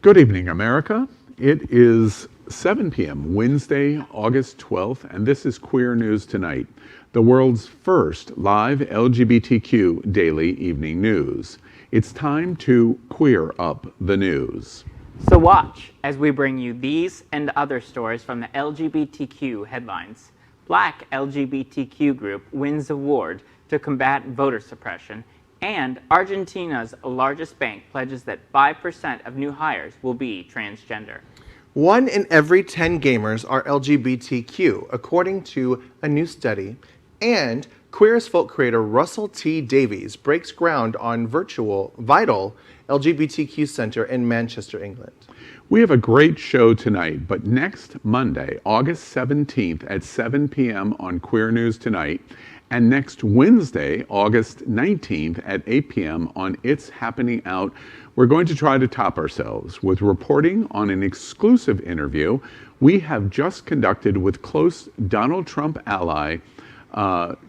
Good evening, America. It is 7 p.m. Wednesday, August 12th, and this is Queer News Tonight, the world's first live LGBTQ daily evening news. It's time to queer up the news. So watch as we bring you these and other stories from the LGBTQ headlines. Black LGBTQ group wins award to combat voter suppression, and Argentina's largest bank pledges that 5% of new hires will be transgender. 1 in every 10 gamers are LGBTQ, according to a new study. And Queer as Folk creator Russell T. Davies breaks ground on vital LGBTQ center in Manchester, England. We have a great show tonight, but next Monday, August 17th at 7 p.m. on Queer News Tonight, and next Wednesday, August 19th at 8 p.m. on It's Happening Out, we're going to try to top ourselves with reporting on an exclusive interview we have just conducted with close Donald Trump ally,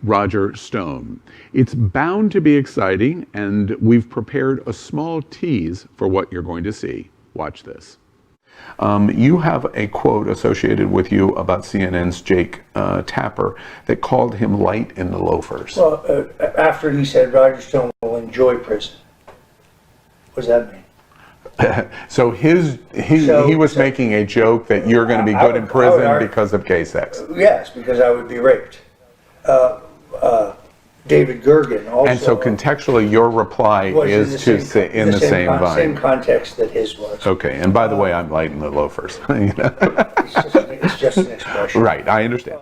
Roger Stone. It's bound to be exciting, and we've prepared a small tease for what you're going to see. Watch this. You have a quote associated with you about CNN's Jake Tapper that called him light in the loafers. Well, after he said Roger Stone will enjoy prison. What does that mean? So he was making a joke that you're going to be good in prison because of gay sex. Yes, because I would be raped. David Gergen also. And so contextually, your reply is to say in the same vibe. Same context that his was. Okay, and by the way, I'm light in the loafers. It's just an expression. Right, I understand.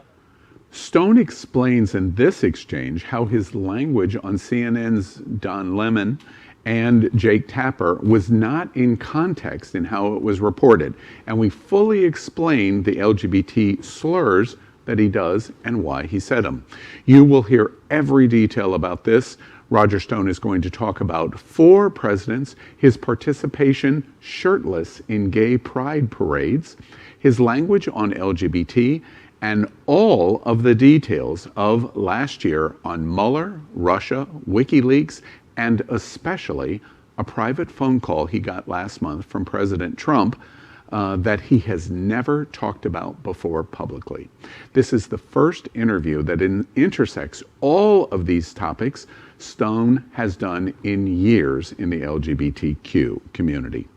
Stone explains in this exchange how his language on CNN's Don Lemon and Jake Tapper was not in context in how it was reported. And we fully explained the LGBT slurs that he does and why he said them. You will hear every detail about this. Roger Stone is going to talk about 4 presidents, his participation shirtless in gay pride parades, his language on LGBT, and all of the details of last year on Mueller, Russia, WikiLeaks, and especially a private phone call he got last month from President Trump that he has never talked about before publicly. This is the first interview that intersects all of these topics Stone has done in years in the LGBTQ community.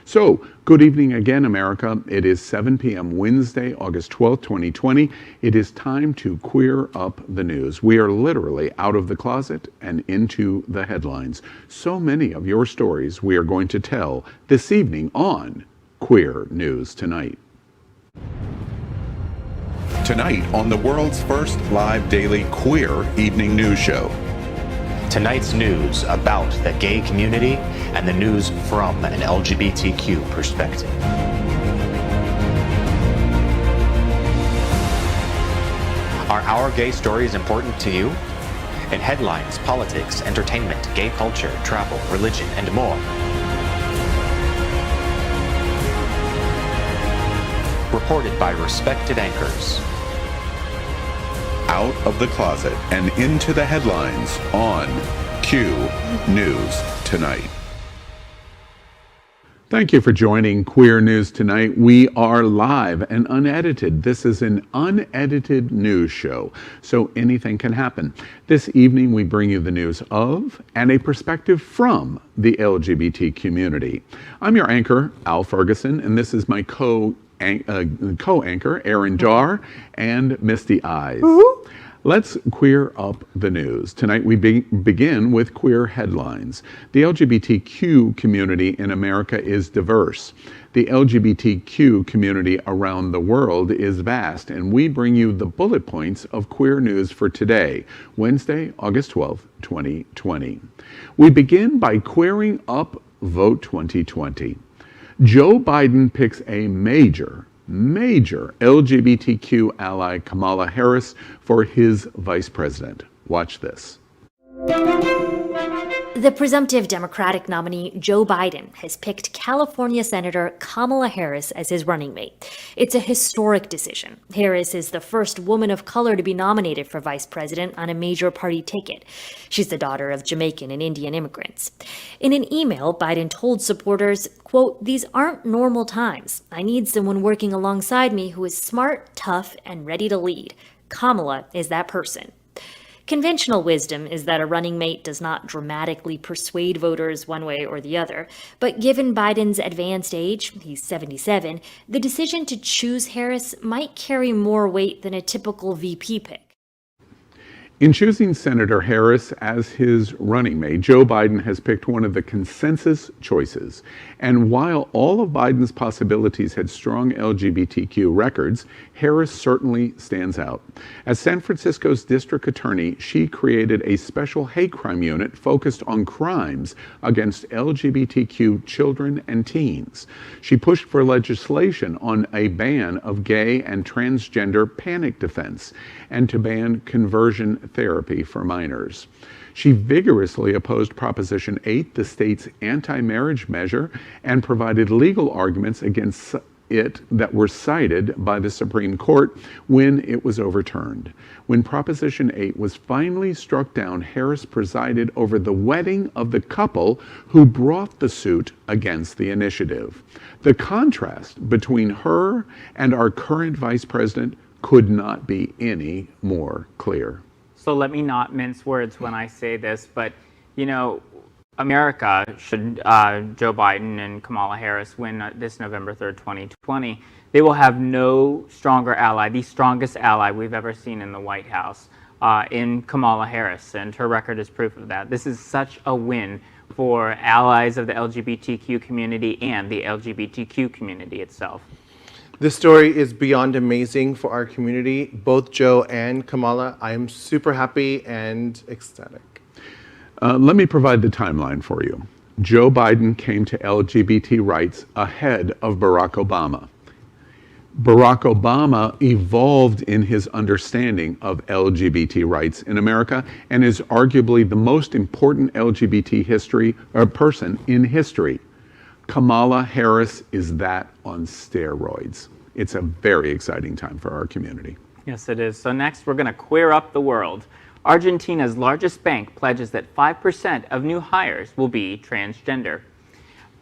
So, good evening again, America. It is 7 p.m. Wednesday, August 12th, 2020. It is time to queer up the news. We are literally out of the closet and into the headlines. So many of your stories we are going to tell this evening on Queer News Tonight. Tonight on the world's first live daily queer evening news show. Tonight's news about the gay community and the news from an LGBTQ perspective. Are our gay stories important to you? In headlines, politics, entertainment, gay culture, travel, religion, and more. Reported by respected anchors. Out of the closet and into the headlines on Q News Tonight. Thank you for joining Queer News Tonight. We are live and unedited. This is an unedited news show, so anything can happen. This evening we bring you the news of and a perspective from the LGBT community. I'm your anchor, Al Ferguson, and this is my co-anchor, Aaron Jarr, and Misty Eyes. Woo-hoo. Let's queer up the news. Tonight we begin with queer headlines. The LGBTQ community in America is diverse. The LGBTQ community around the world is vast, and we bring you the bullet points of queer news for today, Wednesday, August 12th, 2020. We begin by queering up Vote 2020. Joe Biden picks a major LGBTQ ally, Kamala Harris, for his vice president. Watch this. The presumptive Democratic nominee Joe Biden has picked California Senator Kamala Harris as his running mate. It's a historic decision. Harris is the first woman of color to be nominated for vice president on a major party ticket. She's the daughter of Jamaican and Indian immigrants. In an email, Biden told supporters, quote, "These aren't normal times. I need someone working alongside me who is smart, tough, and ready to lead. Kamala is that person." Conventional wisdom is that a running mate does not dramatically persuade voters one way or the other, but given Biden's advanced age, he's 77, the decision to choose Harris might carry more weight than a typical VP pick. In choosing Senator Harris as his running mate, Joe Biden has picked one of the consensus choices. And while all of Biden's possibilities had strong LGBTQ records, Harris certainly stands out. As San Francisco's district attorney, she created a special hate crime unit focused on crimes against LGBTQ children and teens. She pushed for legislation on a ban of gay and transgender panic defense and to ban conversion therapy for minors. She vigorously opposed Proposition 8, the state's anti-marriage measure, and provided legal arguments against it that were cited by the Supreme Court when it was overturned. When Proposition 8 was finally struck down, Harris presided over the wedding of the couple who brought the suit against the initiative. The contrast between her and our current vice president could not be any more clear. So let me not mince words when I say this, but, you know, America, should Joe Biden and Kamala Harris win this November 3rd, 2020, they will have no stronger ally, the strongest ally we've ever seen in the White House, in Kamala Harris, and her record is proof of that. This is such a win for allies of the LGBTQ community and the LGBTQ community itself. This story is beyond amazing for our community, both Joe and Kamala. I am super happy and ecstatic. Let me provide the timeline for you. Joe Biden came to LGBT rights ahead of Barack Obama. Barack Obama evolved in his understanding of LGBT rights in America and is arguably the most important LGBT person in history. Kamala Harris is that on steroids. It's a very exciting time for our community. Yes, it is. So next, we're going to queer up the world. Argentina's largest bank pledges that 5% of new hires will be transgender.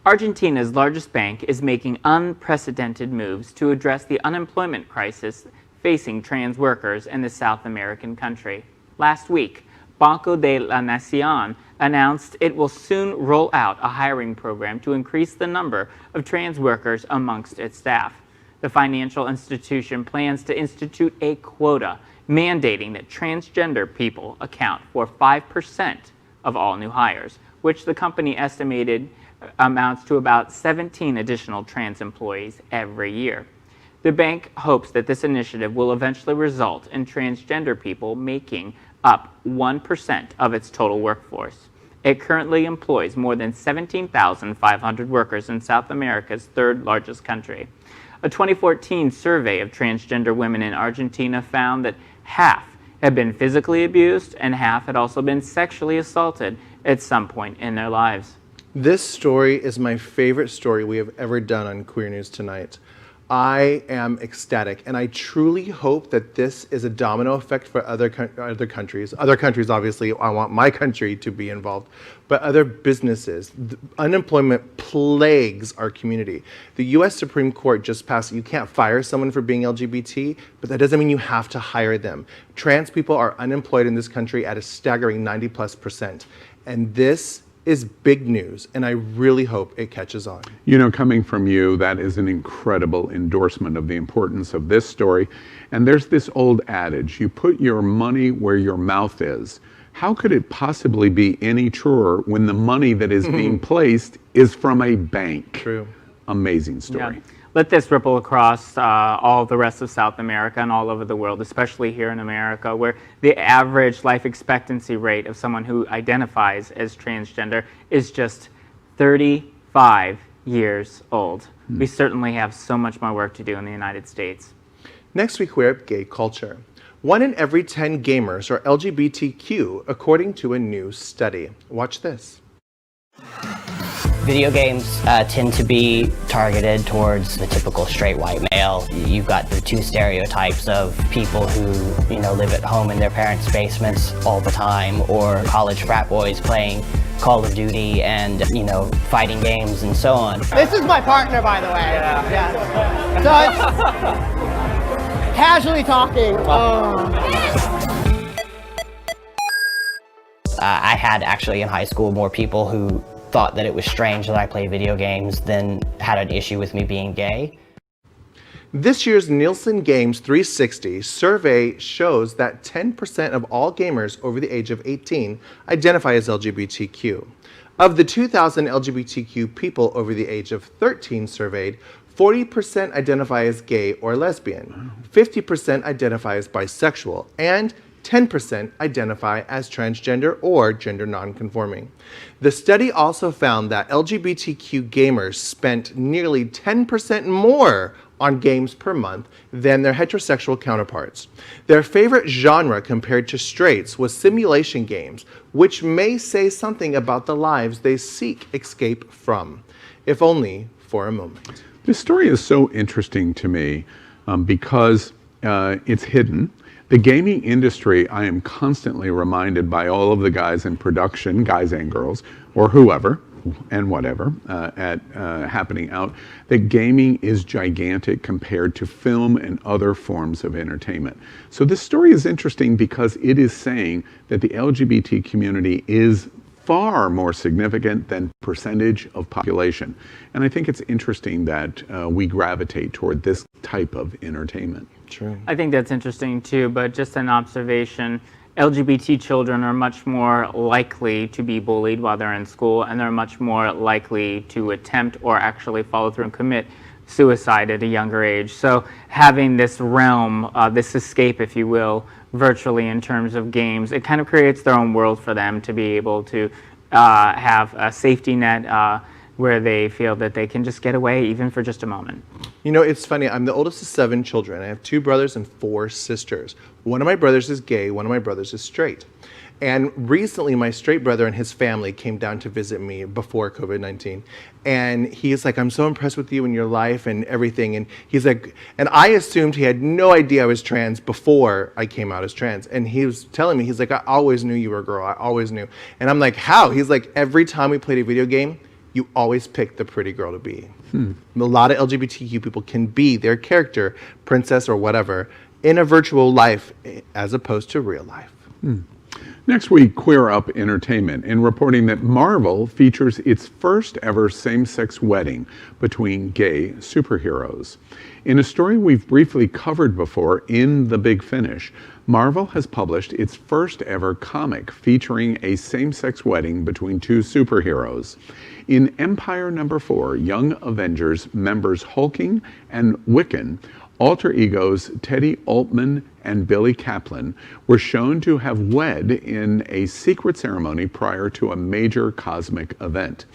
Argentina's largest bank is making unprecedented moves to address the unemployment crisis facing trans workers in the South American country. Last week, Banco de la Nación announced it will soon roll out a hiring program to increase the number of trans workers amongst its staff. The financial institution plans to institute a quota mandating that transgender people account for 5% of all new hires, which the company estimated amounts to about 17 additional trans employees every year. The bank hopes that this initiative will eventually result in transgender people making up 1% of its total workforce. It currently employs more than 17,500 workers in South America's third largest country. A 2014 survey of transgender women in Argentina found that half had been physically abused and half had also been sexually assaulted at some point in their lives. This story is my favorite story we have ever done on Queer News Tonight. I am ecstatic, and I truly hope that this is a domino effect for other countries. Other countries, obviously, I want my country to be involved, but other businesses. Unemployment plagues our community. The U.S. Supreme Court just passed, you can't fire someone for being LGBT, but that doesn't mean you have to hire them. Trans people are unemployed in this country at a staggering 90+%, and this is big news, and I really hope it catches on. You know, coming from you, that is an incredible endorsement of the importance of this story. And there's this old adage, you put your money where your mouth is. How could it possibly be any truer when the money that is being placed is from a bank? True. Amazing story. Yeah. Let this ripple across all the rest of South America and all over the world, especially here in America, where the average life expectancy rate of someone who identifies as transgender is just 35 years old. We certainly have so much more work to do in the United States. Next, we queer up gay culture. 1 in every 10 gamers are LGBTQ, according to a new study. Watch this. Video games tend to be targeted towards the typical straight white male. You've got the two stereotypes of people who, live at home in their parents' basements all the time, or college frat boys playing Call of Duty and, fighting games and so on. This is my partner, by the way. Yeah. So it's casually talking. I had actually in high school more people who thought that it was strange that I played video games than had an issue with me being gay. This year's Nielsen Games 360 survey shows that 10% of all gamers over the age of 18 identify as LGBTQ. Of the 2,000 LGBTQ people over the age of 13 surveyed, 40% identify as gay or lesbian, 50% identify as bisexual, and 10% identify as transgender or gender nonconforming. The study also found that LGBTQ gamers spent nearly 10% more on games per month than their heterosexual counterparts. Their favorite genre compared to straights was simulation games, which may say something about the lives they seek escape from, if only for a moment. This story is so interesting to me because it's hidden. The gaming industry, I am constantly reminded by all of the guys in production, guys and girls, or whoever and whatever, happening out, that gaming is gigantic compared to film and other forms of entertainment. So this story is interesting because it is saying that the LGBT community is far more significant than percentage of population. And I think it's interesting that we gravitate toward this type of entertainment. True. I think that's interesting too, but just an observation, LGBT children are much more likely to be bullied while they're in school, and they're much more likely to attempt or actually follow through and commit suicide at a younger age. So having this realm, this escape, if you will, virtually in terms of games, it kind of creates their own world for them to be able to have a safety net where they feel that they can just get away even for just a moment. It's funny, I'm the oldest of 7 children. I have 2 brothers and 4 sisters. One of my brothers is gay, one of my brothers is straight. And recently, my straight brother and his family came down to visit me before COVID-19. And he's like, I'm so impressed with you and your life and everything. And he's like, and I assumed he had no idea I was trans before I came out as trans. And he was telling me, he's like, I always knew you were a girl. I always knew. And I'm like, how? He's like, every time we played a video game, you always pick the pretty girl to be. A lot of LGBTQ people can be their character, princess or whatever, in a virtual life as opposed to real life. Next week, Queer Up Entertainment in reporting that Marvel features its first ever same-sex wedding between gay superheroes. In a story we've briefly covered before in The Big Finish, Marvel has published its first ever comic featuring a same-sex wedding between 2 superheroes. In Empire No. 4, Young Avengers members Hulking and Wiccan, alter egos Teddy Altman and Billy Kaplan, were shown to have wed in a secret ceremony prior to a major cosmic event.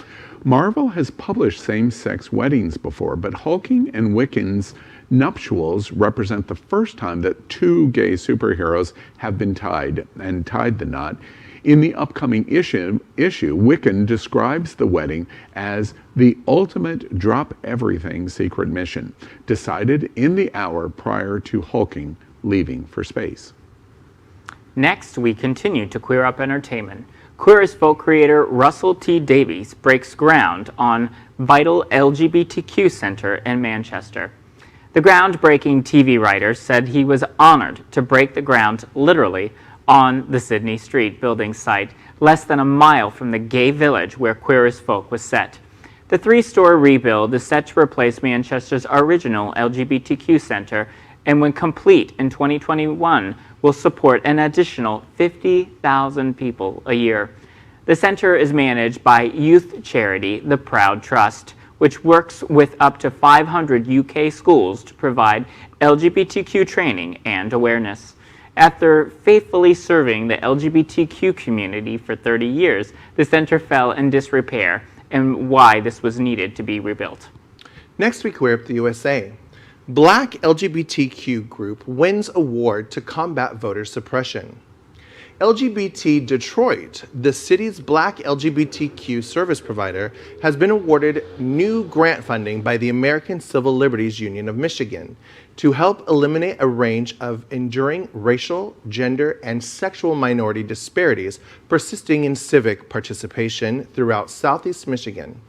Marvel has published same-sex weddings before, but Hulking and Wiccan's nuptials represent the first time that 2 gay superheroes have been tied the knot. In the upcoming issue, Wiccan describes the wedding as the ultimate drop-everything secret mission, decided in the hour prior to Hulking leaving for space. Next, we continue to Queer Up Entertainment. Queer as Folk creator Russell T. Davies breaks ground on vital LGBTQ center in Manchester. The groundbreaking TV writer said he was honored to break the ground literally on the Sydney Street building site, less than a mile from the gay village where Queer as Folk was set. The 3-story rebuild is set to replace Manchester's original LGBTQ center, and when complete in 2021, will support an additional 50,000 people a year. The center is managed by youth charity The Proud Trust, which works with up to 500 UK schools to provide LGBTQ training and awareness. After faithfully serving the LGBTQ community for 30 years, the center fell in disrepair, and why this was needed to be rebuilt. Next we queer up the USA. Black LGBTQ group wins award to combat voter suppression. LGBT Detroit, the city's black LGBTQ service provider, has been awarded new grant funding by the American Civil Liberties Union of Michigan to help eliminate a range of enduring racial, gender, and sexual minority disparities persisting in civic participation throughout Southeast Michigan.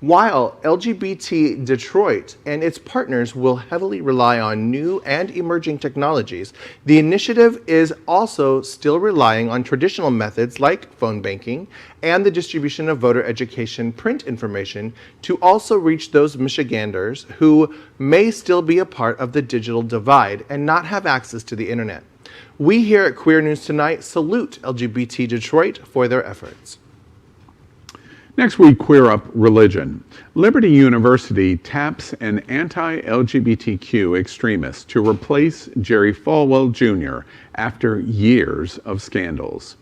While LGBT Detroit and its partners will heavily rely on new and emerging technologies, the initiative is also still relying on traditional methods like phone banking and the distribution of voter education print information to also reach those Michiganders who may still be a part of the digital divide and not have access to the internet. We here at Queer News Tonight salute LGBT Detroit for their efforts. Next, we queer up religion. Liberty University taps an anti-LGBTQ extremist to replace Jerry Falwell Jr. after years of scandals.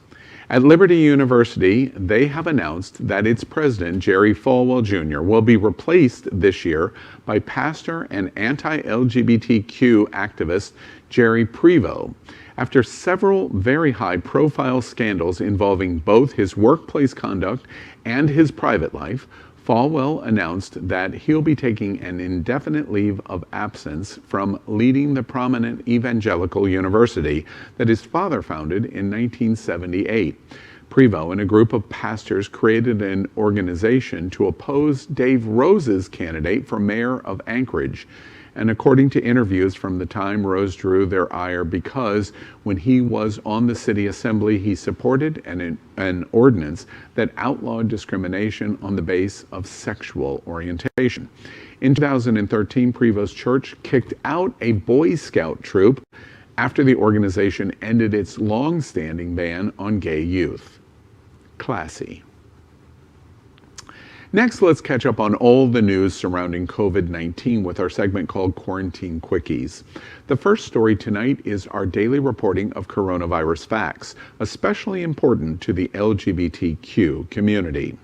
At Liberty University, they have announced that its president, Jerry Falwell Jr., will be replaced this year by pastor and anti-LGBTQ activist Jerry Prevost. After several very high-profile scandals involving both his workplace conduct and his private life, Falwell announced that he'll be taking an indefinite leave of absence from leading the prominent evangelical university that his father founded in 1978. Prevost and a group of pastors created an organization to oppose Dave Rose's candidate for mayor of Anchorage. And according to interviews from the time, Rose drew their ire because when he was on the city assembly, he supported an ordinance that outlawed discrimination on the basis of sexual orientation. In 2013, Prevost's church kicked out a Boy Scout troop after the organization ended its long-standing ban on gay youth. Classy. Next, let's catch up on all the news surrounding COVID-19 with our segment called Quarantine Quickies. The first story tonight is our daily reporting of coronavirus facts, especially important to the LGBTQ community.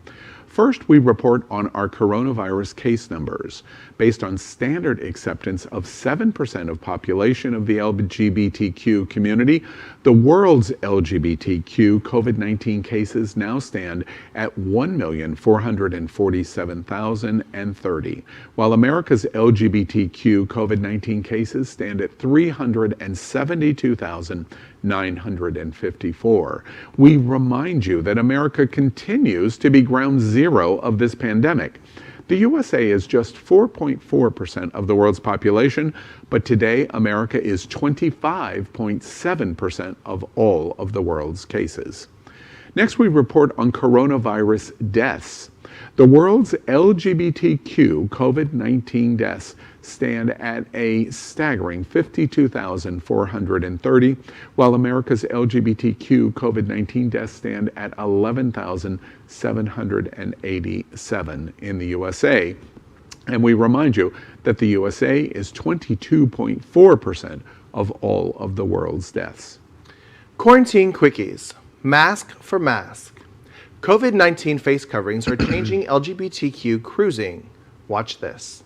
First, we report on our coronavirus case numbers. Based on standard acceptance of 7% of population of the LGBTQ community, the world's LGBTQ COVID-19 cases now stand at 1,447,030, while America's LGBTQ COVID-19 cases stand at 372,954. We remind you that America continues to be ground zero of this pandemic. The USA is just 4.4% of the world's population, but today America is 25.7% of all of the world's cases. Next, we report on coronavirus deaths. The world's LGBTQ COVID-19 deaths stand at a staggering 52,430, while America's LGBTQ COVID-19 deaths stand at 11,787 in the USA. And we remind you that the USA is 22.4% of all of the world's deaths. Quarantine Quickies. Masc for Masc. COVID-19 face coverings are changing LGBTQ cruising. Watch this.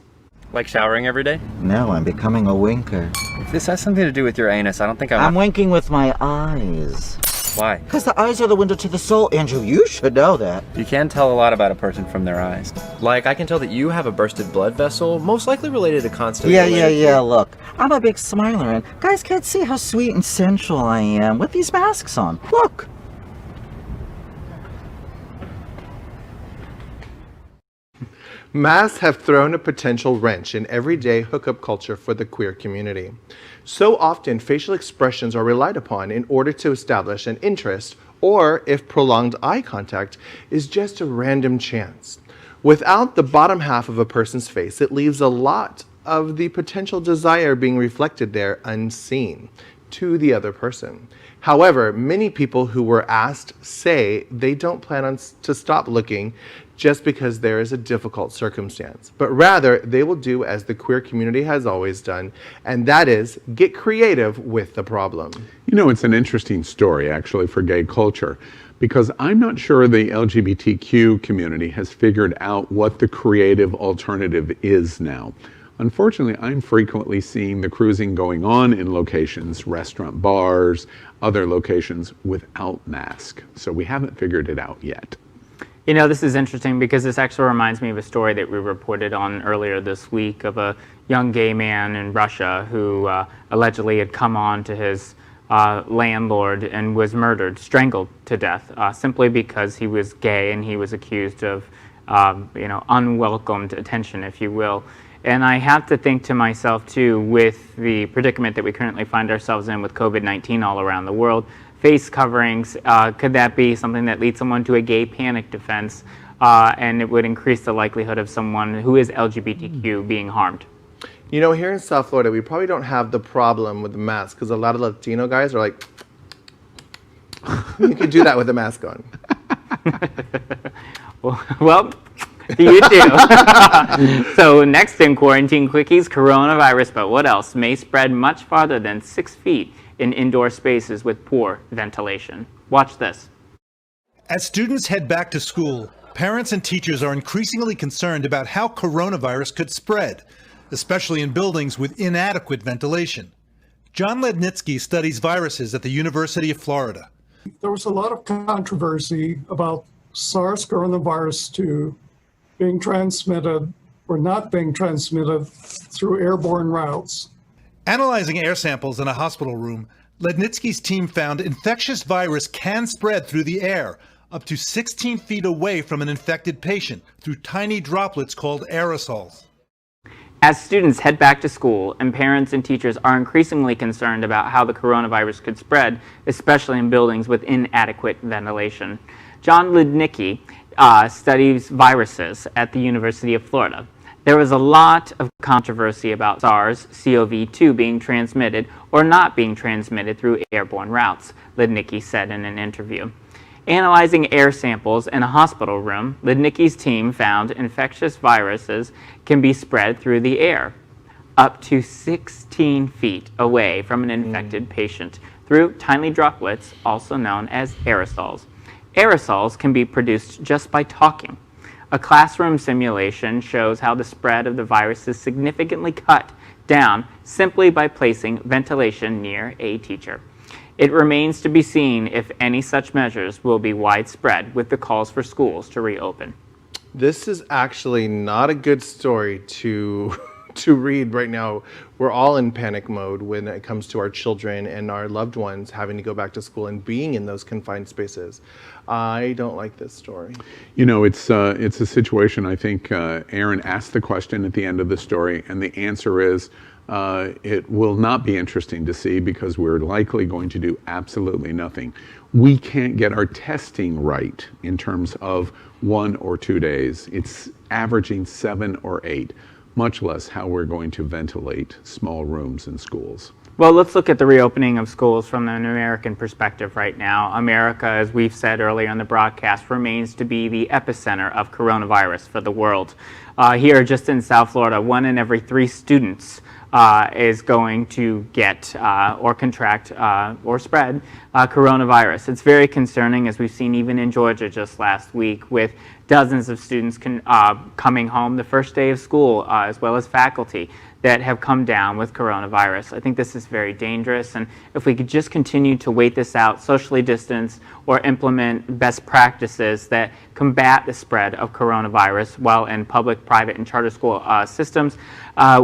Like showering every day? No, I'm becoming a winker. If this has something to do with your anus, I don't think I'm winking with my eyes. Why? Because the eyes are the window to the soul, Andrew. You should know that. You can tell a lot about a person from their eyes. Like, I can tell that you have a bursted blood vessel, most likely related to constant... Yeah, look. I'm a big smiler, and guys can't see how sweet and sensual I am with these masks on. Look. Masks have thrown a potential wrench in everyday hookup culture for the queer community. So often, facial expressions are relied upon in order to establish an interest, or if prolonged eye contact is just a random chance. Without the bottom half of a person's face, it leaves a lot of the potential desire being reflected there unseen to the other person. However, many people who were asked say they don't plan to stop looking just because there is a difficult circumstance, but rather they will do as the queer community has always done, and that is get creative with the problem. You know, it's an interesting story actually for gay culture, because I'm not sure the LGBTQ community has figured out what the creative alternative is now. Unfortunately, I'm frequently seeing the cruising going on in locations, restaurant, bars, other locations without mask. So we haven't figured it out yet. You know, this is interesting because this actually reminds me of a story that we reported on earlier this week of a young gay man in Russia who allegedly had come on to his landlord and was murdered, strangled to death, simply because he was gay and he was accused of, unwelcomed attention, if you will. And I have to think to myself, too, with the predicament that we currently find ourselves in with COVID-19 all around the world, face coverings, could that be something that leads someone to a gay panic defense, and it would increase the likelihood of someone who is LGBTQ being harmed? You know, here in South Florida, we probably don't have the problem with the mask because a lot of Latino guys are like, you could do that with a mask on. Well, you do. So next in Quarantine Quickies, coronavirus, but what else? May spread much farther than 6 feet in indoor spaces with poor ventilation. Watch this. As students head back to school, parents and teachers are increasingly concerned about how coronavirus could spread, especially in buildings with inadequate ventilation. John Lednitsky studies viruses at the University of Florida. There was a lot of controversy about SARS coronavirus 2 being transmitted or not being transmitted through airborne routes. Analyzing air samples in a hospital room, Lednitsky's team found infectious virus can spread through the air up to 16 feet away from an infected patient through tiny droplets called aerosols. As students head back to school and parents and teachers are increasingly concerned about how the coronavirus could spread, especially in buildings with inadequate ventilation. John Lednitsky studies viruses at the University of Florida. There was a lot of controversy about SARS-CoV-2 being transmitted or not being transmitted through airborne routes, Lednitsky said in an interview. Analyzing air samples in a hospital room, Lednitsky's team found infectious viruses can be spread through the air up to 16 feet away from an infected patient through tiny droplets, also known as aerosols. Aerosols can be produced just by talking. A classroom simulation shows how the spread of the virus is significantly cut down simply by placing ventilation near a teacher. It remains to be seen if any such measures will be widespread with the calls for schools to reopen. This is actually not a good story to read right now. We're all in panic mode when it comes to our children and our loved ones having to go back to school and being in those confined spaces. I don't like this story. You know, it's a situation. I think Aaron asked the question at the end of the story, and the answer is it will not be interesting to see because we're likely going to do absolutely nothing. We can't get our testing right in terms of 1 or 2 days. It's averaging 7 or 8, much less how we're going to ventilate small rooms in schools. Well, let's look at the reopening of schools from an American perspective right now. America, as we've said earlier in the broadcast, remains to be the epicenter of coronavirus for the world. Here, just in South Florida, 1 in every 3 students is going to get or contract or spread coronavirus. It's very concerning, as we've seen even in Georgia just last week, with dozens of students coming home the first day of school, as well as faculty that have come down with coronavirus. I think this is very dangerous, and if we could just continue to wait this out, socially distance, or implement best practices that combat the spread of coronavirus while in public, private, and charter school systems,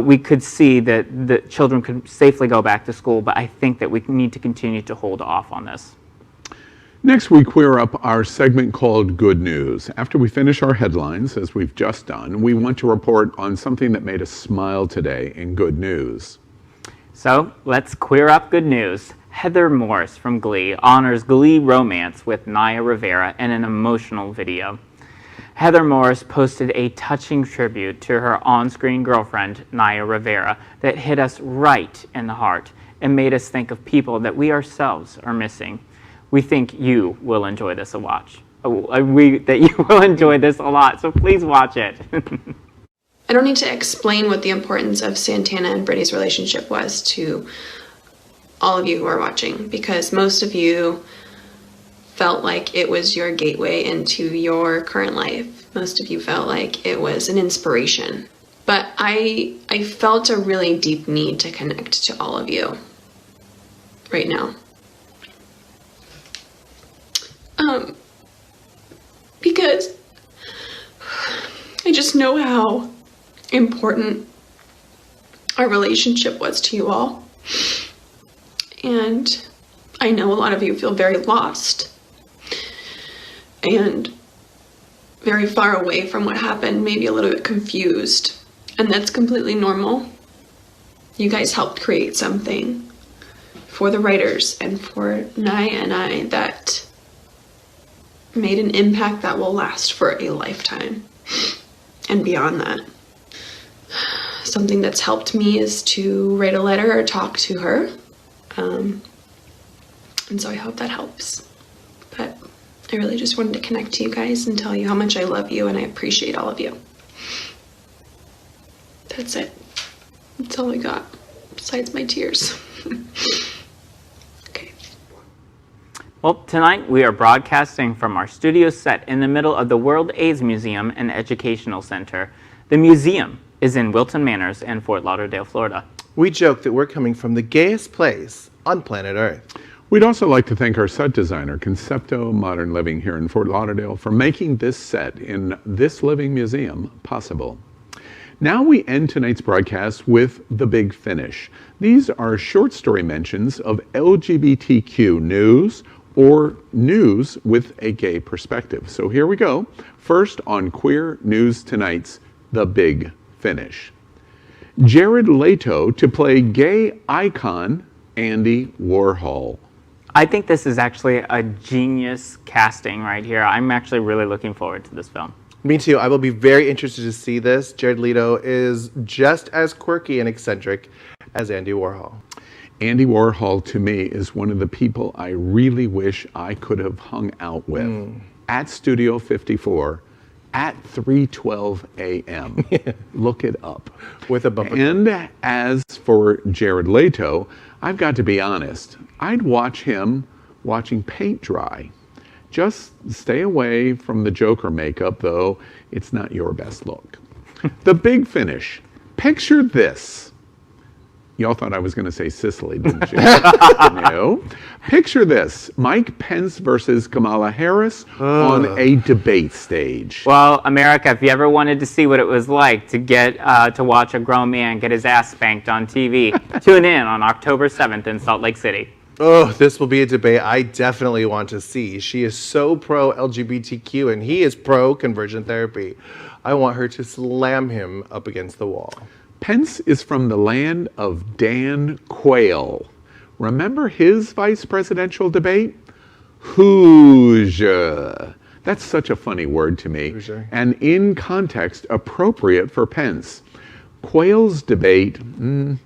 we could see that the children could safely go back to school, but I think that we need to continue to hold off on this. Next, we queer up our segment called Good News. After we finish our headlines, as we've just done, we want to report on something that made us smile today in Good News. So let's queer up good news. Heather Morris from Glee honors Glee romance with Naya Rivera in an emotional video. Heather Morris posted a touching tribute to her on-screen girlfriend, Naya Rivera, that hit us right in the heart and made us think of people that we ourselves are missing. We think you will enjoy this a lot. That you will enjoy this a lot, so please watch it. I don't need to explain what the importance of Santana and Brittany's relationship was to all of you who are watching, because most of you felt like it was your gateway into your current life. Most of you felt like it was an inspiration. But I felt a really deep need to connect to all of you right now. Because I just know how important our relationship was to you all. And I know a lot of you feel very lost and very far away from what happened, maybe a little bit confused. And that's completely normal. You guys helped create something for the writers and for Nye and I that made an impact that will last for a lifetime and beyond that. Something that's helped me is to write a letter or talk to her. And so I hope that helps. But I really just wanted to connect to you guys and tell you how much I love you and I appreciate all of you. That's it. That's all I got, besides my tears. Well, tonight we are broadcasting from our studio set in the middle of the World AIDS Museum and Educational Center. The museum is in Wilton Manors in Fort Lauderdale, Florida. We joke that we're coming from the gayest place on planet Earth. We'd also like to thank our set designer, Concepto Modern Living here in Fort Lauderdale, for making this set in this living museum possible. Now we end tonight's broadcast with The Big Finish. These are short story mentions of LGBTQ news or news with a gay perspective. So here we go. First on Queer News Tonight's The Big Finish. Jared Leto to play gay icon Andy Warhol. I think this is actually a genius casting right here. I'm actually really looking forward to this film. Me too. I will be very interested to see this. Jared Leto is just as quirky and eccentric as Andy Warhol. Andy Warhol, to me, is one of the people I really wish I could have hung out with at Studio 54 at 3:12 a.m. Look it up. With a bumper. And as for Jared Leto, I've got to be honest, I'd watch him watching paint dry. Just stay away from the Joker makeup, though it's not your best look. The Big Finish. Picture this. Y'all thought I was going to say Sicily, didn't you? No. Picture this. Mike Pence versus Kamala Harris on a debate stage. Well, America, if you ever wanted to see what it was like to get to watch a grown man get his ass spanked on TV, tune in on October 7th in Salt Lake City. Oh, this will be a debate I definitely want to see. She is so pro-LGBTQ and he is pro-conversion therapy. I want her to slam him up against the wall. Pence is from the land of Dan Quayle. Remember his vice presidential debate? Hoosier. That's such a funny word to me. Hoosier. And in context, appropriate for Pence. Quayle's debate,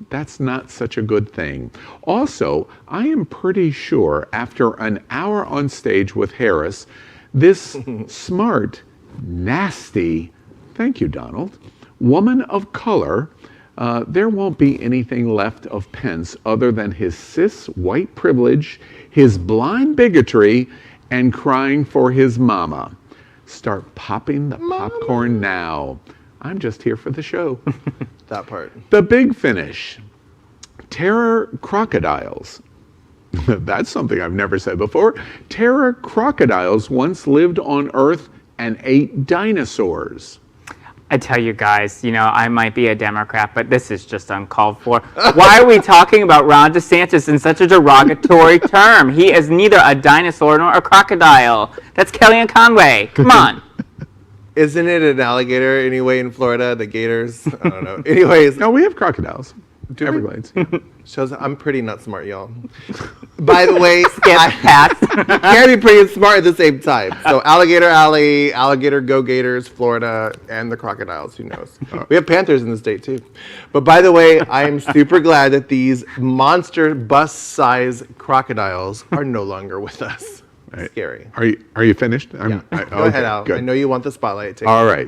that's not such a good thing. Also, I am pretty sure after an hour on stage with Harris, this smart, nasty, thank you, Donald, woman of color, there won't be anything left of Pence other than his cis white privilege, his blind bigotry, and crying for his mama. Start popping the popcorn now. I'm just here for the show. That part. The Big Finish. Terror crocodiles. That's something I've never said before. Terror crocodiles once lived on Earth and ate dinosaurs. I tell you guys, you know, I might be a Democrat, but this is just uncalled for. Why are we talking about Ron DeSantis in such a derogatory term? He is neither a dinosaur nor a crocodile. That's Kellyanne Conway. Come on. Isn't it an alligator anyway in Florida? The gators? I don't know. Anyways. No, we have crocodiles. Do Everglades. Shows I'm pretty not smart, y'all. By the way, pass. You can't be pretty smart at the same time. So Alligator Alley, Alligator Go Gators, Florida, and the crocodiles. Who knows? We have panthers in the state too. But by the way, I am super glad that these monster bus-size crocodiles are no longer with us. Right. Scary. Are you finished? Go ahead, Al. Good. I know you want the spotlight. All right.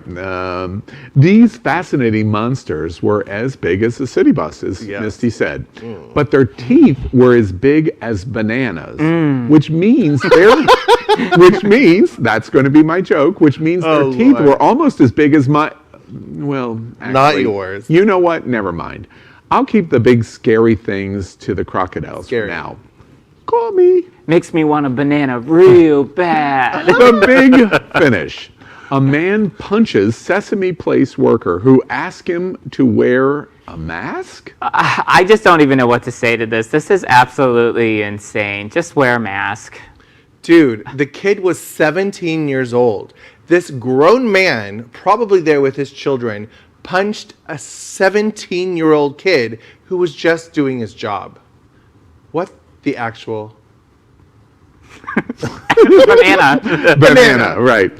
These fascinating monsters were as big as the city buses, Misty said. But their teeth were as big as bananas, which means that's going to be my joke, which means their teeth were almost as big as my Well, actually, Not yours. You know what? Never mind. I'll keep the big scary things to the crocodiles for now. Call me. Makes me want a banana real bad. The big finish. A man punches Sesame Place worker who asked him to wear a mask? I just don't even know what to say to this. This is absolutely insane. Just wear a mask. Dude, the kid was 17 years old. This grown man, probably there with his children, punched a 17-year-old kid who was just doing his job. What the actual... Banana, right.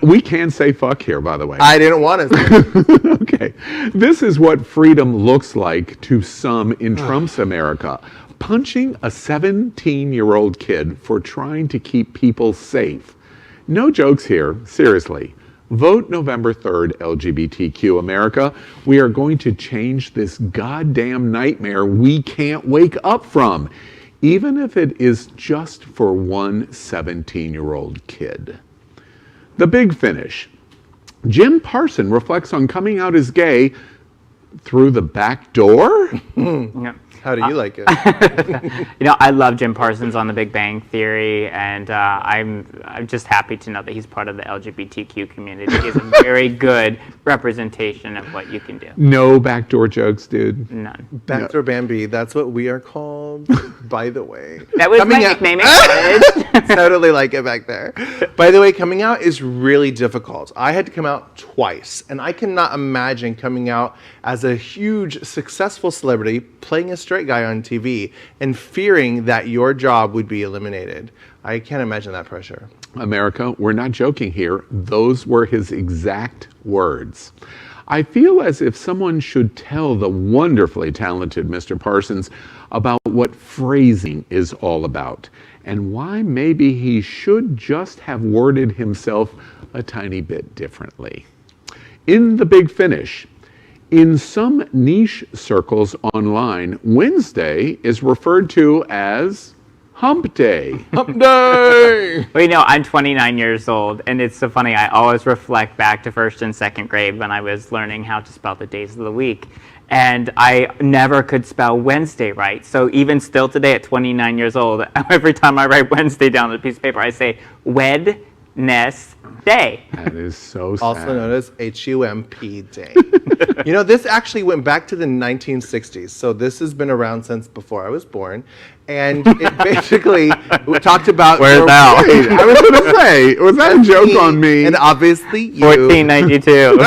We can say fuck here, by the way. I didn't want to. Okay. This is what freedom looks like to some in Trump's America. Punching a 17-year-old kid for trying to keep people safe. No jokes here, seriously. Vote November 3rd, LGBTQ America. We are going to change this goddamn nightmare we can't wake up from, even if it is just for one 17-year-old kid. The big finish. Jim Parson reflects on coming out as gay through the back door? Yeah. How do you like it? I love Jim Parsons on The Big Bang Theory, and I'm just happy to know that he's part of the LGBTQ community. He's a very good representation of what you can do. No backdoor jokes, dude. None. Backdoor Bambi, that's what we are called, by the way. That was my nickname in college. Totally like it back there. By the way, coming out is really difficult. I had to come out twice, and I cannot imagine coming out as a huge, successful celebrity playing a straight guy on TV and fearing that your job would be eliminated. I can't imagine that pressure. America, we're not joking here. Those were his exact words. I feel as if someone should tell the wonderfully talented Mr. Parsons about what phrasing is all about and why maybe he should just have worded himself a tiny bit differently. In the big finish, in some niche circles online, Wednesday is referred to as Hump Day. Hump Day! Well, I'm 29 years old, and it's so funny. I always reflect back to first and second grade when I was learning how to spell the days of the week. And I never could spell Wednesday right. So even still today at 29 years old, every time I write Wednesday down on a piece of paper, I say Wednesday. That is so sad. Also known as H-U-M-P Day. This actually went back to the 1960s. So this has been around since before I was born. And it basically talked about... Where's that? Wait, I was going to say, was that a joke on me? And obviously you... 1492.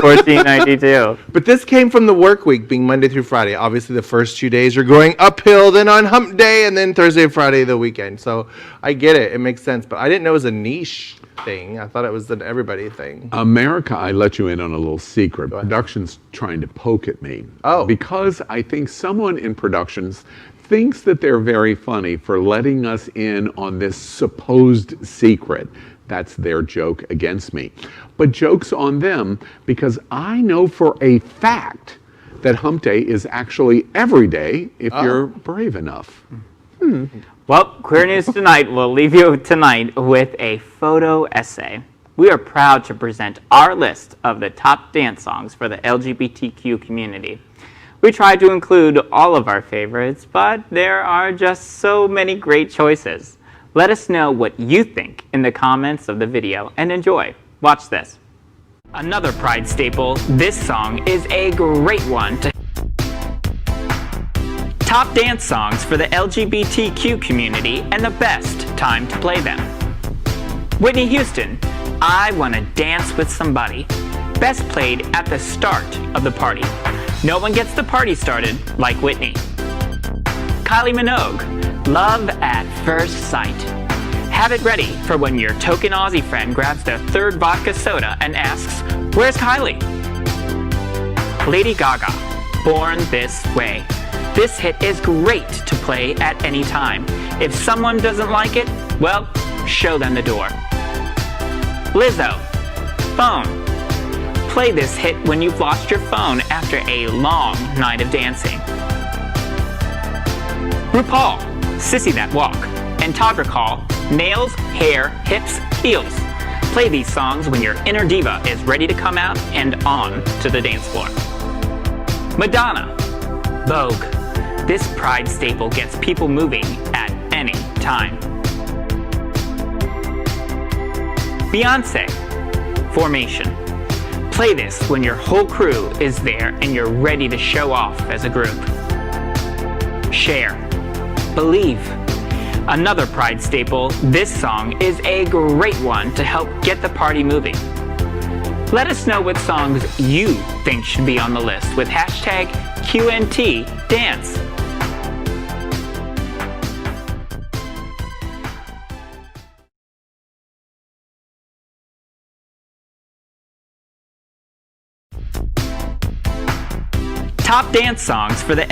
1492. But this came from the work week being Monday through Friday. Obviously the first 2 days you're going uphill, then on hump day, and then Thursday, Friday, the weekend. So I get it. It makes sense. But I didn't know it was a niche thing. I thought it was an everybody thing. America, I let you in on a little secret. Production's trying to poke at me. Oh. Because I think someone in productions thinks that they're very funny for letting us in on this supposed secret. That's their joke against me. But joke's on them because I know for a fact that Hump Day is actually every day if you're brave enough. Well, Queer News Tonight will leave you tonight with a photo essay. We are proud to present our list of the top dance songs for the LGBTQ community. We tried to include all of our favorites, but there are just so many great choices. Let us know what you think in the comments of the video and enjoy. Watch this. Another Pride staple, this song is a great one to top dance songs for the LGBTQ community and the best time to play them. Whitney Houston, I Wanna Dance with Somebody. Best played at the start of the party. No one gets the party started like Whitney. Kylie Minogue, Love at First Sight. Have it ready for when your token Aussie friend grabs their third vodka soda and asks, "Where's Kylie?" Lady Gaga, Born This Way. This hit is great to play at any time. If someone doesn't like it, well, show them the door. Lizzo, Phone. Play this hit when you've lost your phone after a long night of dancing. RuPaul, Sissy That Walk. And Todrick Hall, Nails, Hair, Hips, Heels. Play these songs when your inner diva is ready to come out and on to the dance floor. Madonna. Vogue. This pride staple gets people moving at any time. Beyonce. Formation. Play this when your whole crew is there and you're ready to show off as a group. Cher. Believe. Another pride staple, this song is a great one to help get the party moving. Let us know what songs you think should be on the list with hashtag QNTDance. Top dance songs for the